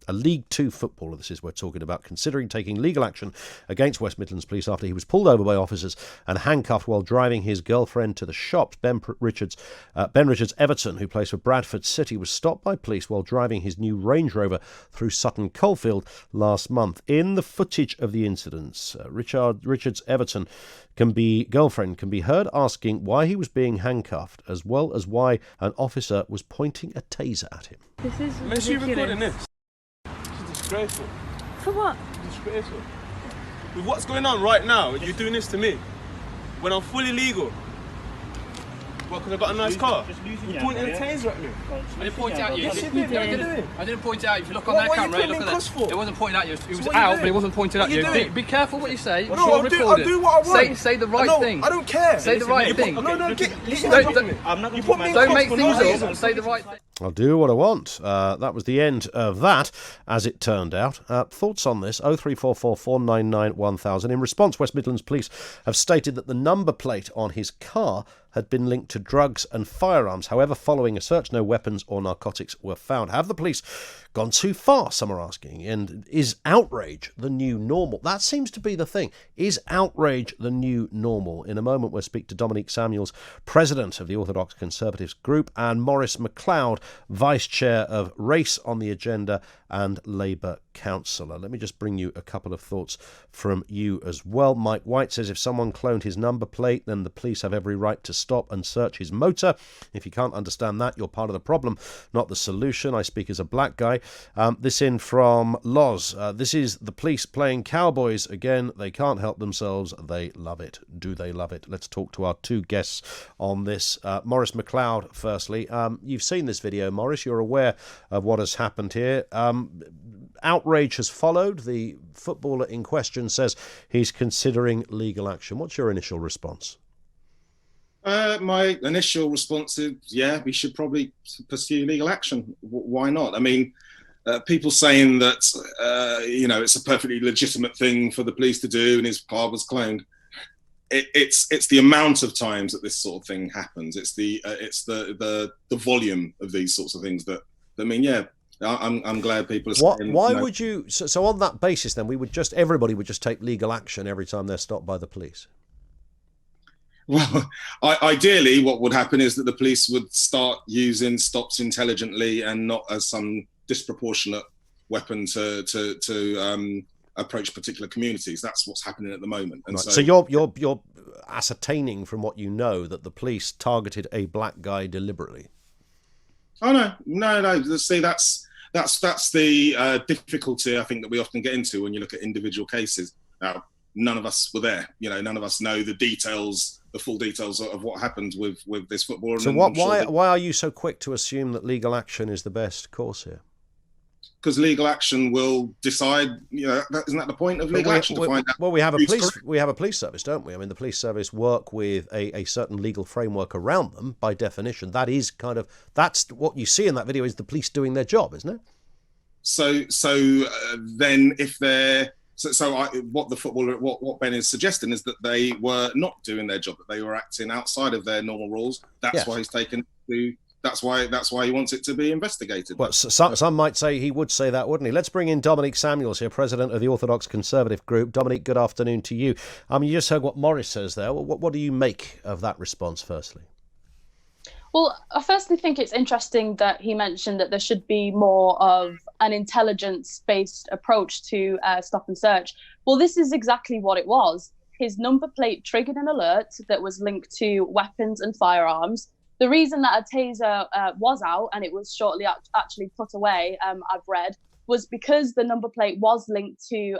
A League Two footballer, this is we're talking about, considering taking legal action against West Midlands Police after he was pulled over by officers and handcuffed while driving his girlfriend to the shops. Ben Richards-Everton, who plays for Bradford City, was stopped by police while driving his new Range Rover through Sutton Coldfield last month. In the footage of the incidents, Richards-Everton girlfriend can be heard asking why he was being handcuffed, as well as why an officer was pointing a taser at him. This is ridiculous. Unless you're recording this. This is disgraceful. For what? Disgraceful. With what's going on right now, you're doing this to me when I'm fully legal. What, because I got a nice car? You're pointing a taser at me. I didn't point it at you. Yes, you did. What are you doing? I didn't point it at you. If you look on that camera, look at that. It wasn't pointed at you. It was out, but it wasn't pointed at you. Be careful what you say. No, I'll do what I want. Say the right thing. I don't care. Say the right thing. No, get I'm not going to put my Don't make things up. Say the right thing. I'll do what I want. That was the end of that, as it turned out. Thoughts on this? 0344 499 1000. In response, West Midlands Police have stated that the number plate on his car had been linked to drugs and firearms. However, following a search, no weapons or narcotics were found. Have the police gone too far, some are asking? And is outrage the new normal? That seems to be the thing. Is outrage the new normal? In a moment, we'll speak to Dominique Samuels, president of the Orthodox Conservatives Group, and Maurice Mcleod, vice chair of Race on the Agenda and Labour councillor. Let me just bring you a couple of thoughts from you as well. Mike White says if someone cloned his number plate, then the police have every right to stop and search his motor. If you can't understand that, you're part of the problem, not the solution. I speak as a black guy. This in from Loz. This is the police playing cowboys again. They can't help themselves. They love it. Do they love it? Let's talk to our two guests on this. Maurice Mcleod, firstly. You've seen this video, Maurice. You're aware of what has happened here. Outrage has followed. The footballer in question says he's considering legal action. What's your initial response? My initial response is, yeah, we should probably pursue legal action. Why not? I mean, people saying that, it's a perfectly legitimate thing for the police to do and his car was cloned. It's the amount of times that this sort of thing happens. It's the volume of these sorts of things that I mean, yeah. I'm glad people are saying. Why would you? So on that basis, then everybody would just take legal action every time they're stopped by the police. Well, ideally, what would happen is that the police would start using stops intelligently and not as some disproportionate weapon to approach particular communities. That's what's happening at the moment. And right. So you're ascertaining from what you know that the police targeted a black guy deliberately. Oh no. See, that's the difficulty I think that we often get into when you look at individual cases. Now, none of us were there. None of us know the full details of what happened with this footballer. So why are you so quick to assume that legal action is the best course here? Because legal action will decide. Isn't that the point of legal action, to find out? Well, we have a police service, don't we? I mean, the police service work with a certain legal framework around them. By definition, that's what you see in that video is the police doing their job, isn't it? Then if they're what Ben is suggesting is that they were not doing their job, that they were acting outside of their normal rules. That's why he's taken to. That's why he wants it to be investigated. Well, some might say he would say that, wouldn't he? Let's bring in Dominique Samuels here, president of the Orthodox Conservative Group. Dominique, good afternoon to you. You just heard what Maurice says there. What do you make of that response, firstly? Well, I firstly think it's interesting that he mentioned that there should be more of an intelligence-based approach to stop and search. Well, this is exactly what it was. His number plate triggered an alert that was linked to weapons and firearms. The reason that a taser was out and it was shortly actually put away, I've read, was because the number plate was linked to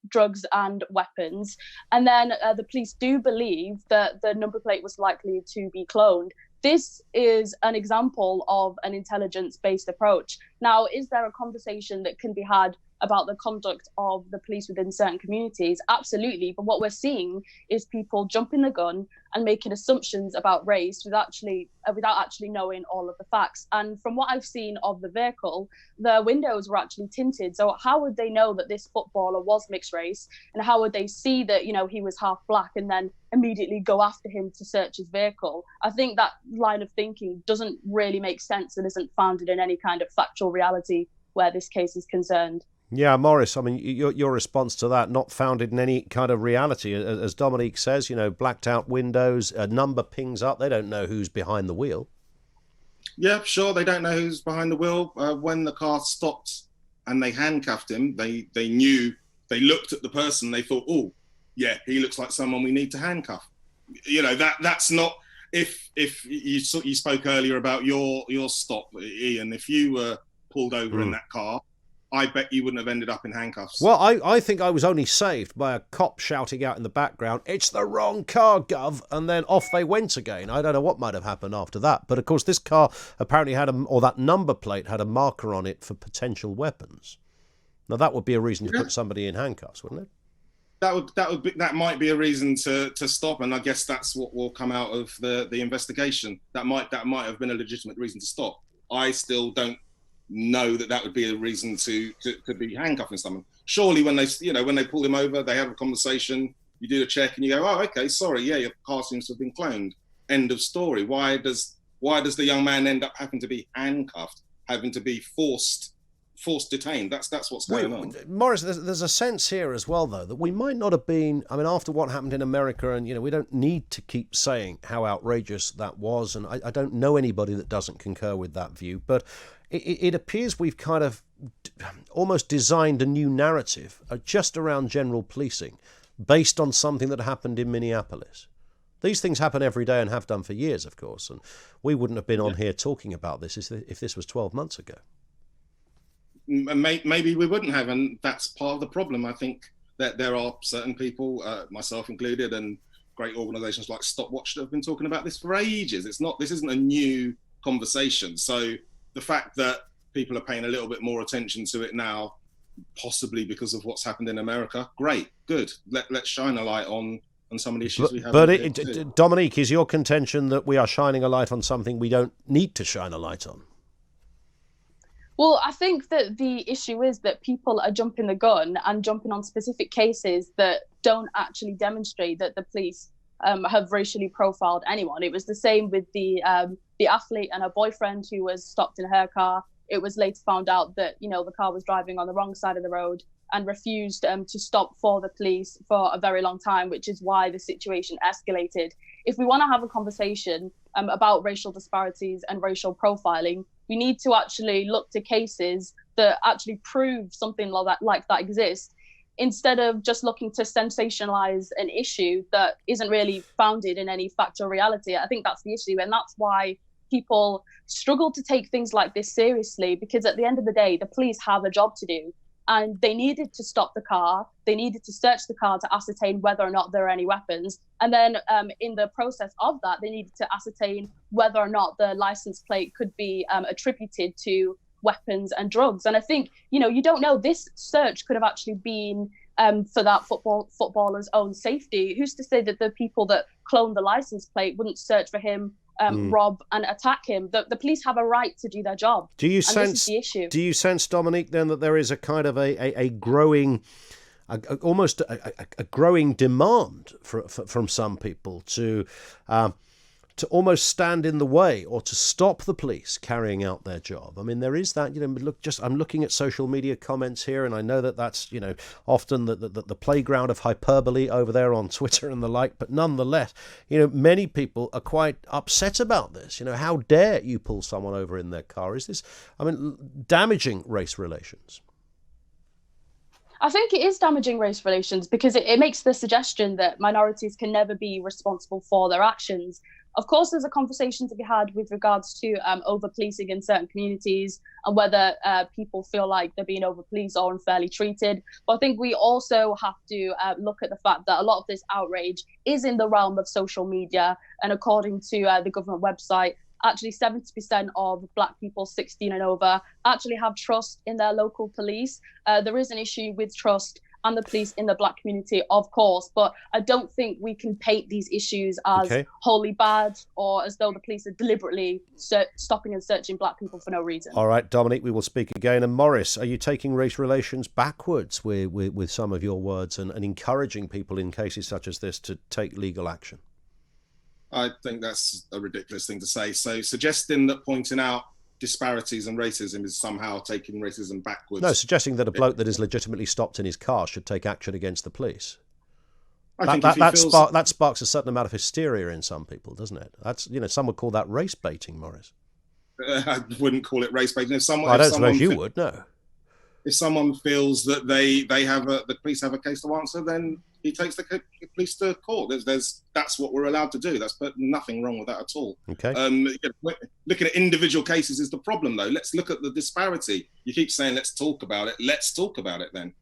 drugs and weapons. And then the police do believe that the number plate was likely to be cloned. This is an example of an intelligence-based approach. Now, is there a conversation that can be had about the conduct of the police within certain communities? Absolutely. But what we're seeing is people jumping the gun and making assumptions about race without actually knowing all of the facts. And from what I've seen of the vehicle, the windows were actually tinted. So how would they know that this footballer was mixed race? And how would they see that, he was half black and then immediately go after him to search his vehicle? I think that line of thinking doesn't really make sense and isn't founded in any kind of factual reality where this case is concerned. Yeah, Maurice, I mean, your response to that, not founded in any kind of reality. As Dominique says, blacked out windows, a number pings up. They don't know who's behind the wheel. Yeah, sure, they don't know who's behind the wheel. When the car stopped and they handcuffed him, they knew, they looked at the person, they thought, oh, yeah, he looks like someone we need to handcuff. That's not... If you spoke earlier about your stop, Ian, if you were pulled over in that car, I bet you wouldn't have ended up in handcuffs. Well, I think I was only saved by a cop shouting out in the background, "It's the wrong car, Gov," and then off they went again. I don't know what might have happened after that. But, of course, this car apparently had that number plate had a marker on it for potential weapons. Now, that would be a reason to put somebody in handcuffs, wouldn't it? That might be a reason to stop, and I guess that's what will come out of the investigation. That might have been a legitimate reason to stop. I still don't know that would be a reason to be handcuffing someone. Surely when they pull him over, they have a conversation, you do a check and you go, oh, okay, sorry, yeah, your car seems to have been cloned. End of story. Why does the young man end up having to be handcuffed, having to be forced detained? That's what's going on. Maurice, there's a sense here as well, though, that we might not have been, I mean, after what happened in America, and, we don't need to keep saying how outrageous that was, and I don't know anybody that doesn't concur with that view, but it appears we've kind of almost designed a new narrative just around general policing based on something that happened in Minneapolis. These things happen every day and have done for years, of course, and we wouldn't have been on here talking about this if this was 12 months ago. Maybe we wouldn't have, and that's part of the problem. I think that there are certain people, myself included, and great organisations like Stopwatch that have been talking about this for ages. This isn't a new conversation. So the fact that people are paying a little bit more attention to it now, possibly because of what's happened in America, great, good. Let's shine a light on some of the issues we have. But Dominique, is your contention that we are shining a light on something we don't need to shine a light on? Well, I think that the issue is that people are jumping the gun and jumping on specific cases that don't actually demonstrate that the police have racially profiled anyone. It was the same with the athlete and her boyfriend who was stopped in her car. It was later found out that, the car was driving on the wrong side of the road and refused to stop for the police for a very long time, which is why the situation escalated. If we want to have a conversation about racial disparities and racial profiling, we need to actually look to cases that actually prove something like that exists, instead of just looking to sensationalize an issue that isn't really founded in any fact or reality. I think that's the issue, and that's why people struggle to take things like this seriously, because at the end of the day, the police have a job to do, and they needed to stop the car. They needed to search the car to ascertain whether or not there are any weapons. And then in the process of that, they needed to ascertain whether or not the license plate could be attributed to weapons and drugs. And I think, you don't know, this search could have actually been for that footballer's own safety. Who's to say that the people that cloned the license plate wouldn't search for him, rob and attack him? The police have a right to do their job. This is the issue. Do you sense, Dominique, then, that there is a kind of a growing, almost a growing demand from some people to almost stand in the way or to stop the police carrying out their job? I mean, there is that, I'm looking at social media comments here, and I know that that's, often the playground of hyperbole over there on Twitter and the like, but nonetheless, many people are quite upset about this. How dare you pull someone over in their car? Is this, damaging race relations? I think it is damaging race relations because it makes the suggestion that minorities can never be responsible for their actions. Of course, there's a conversation to be had with regards to over-policing in certain communities and whether people feel like they're being over-policed or unfairly treated. But I think we also have to look at the fact that a lot of this outrage is in the realm of social media. And according to the government website, actually 70% of Black people 16 and over actually have trust in their local police. There is an issue with trust and the police in the Black community, of course, but I don't think we can paint these issues as wholly bad or as though the police are deliberately stopping and searching Black people for no reason. All right, Dominique, we will speak again. And Maurice, are you taking race relations backwards with some of your words and encouraging people in cases such as this to take legal action? I think that's a ridiculous thing to say. So suggesting that pointing out disparities and racism is somehow taking racism backwards. No, suggesting that a bloke that is legitimately stopped in his car should take action against the police. That sparks a certain amount of hysteria in some people, doesn't it? That's, you know, some would call that race baiting, Maurice. I wouldn't call it race baiting. I don't suppose you would, no. If someone feels that the police have a case to answer, then he takes the police to court. That's what we're allowed to do. That's nothing wrong with that at all. Okay. Looking at individual cases is the problem, though. Let's look at the disparity. You keep saying let's talk about it. Let's talk about it then.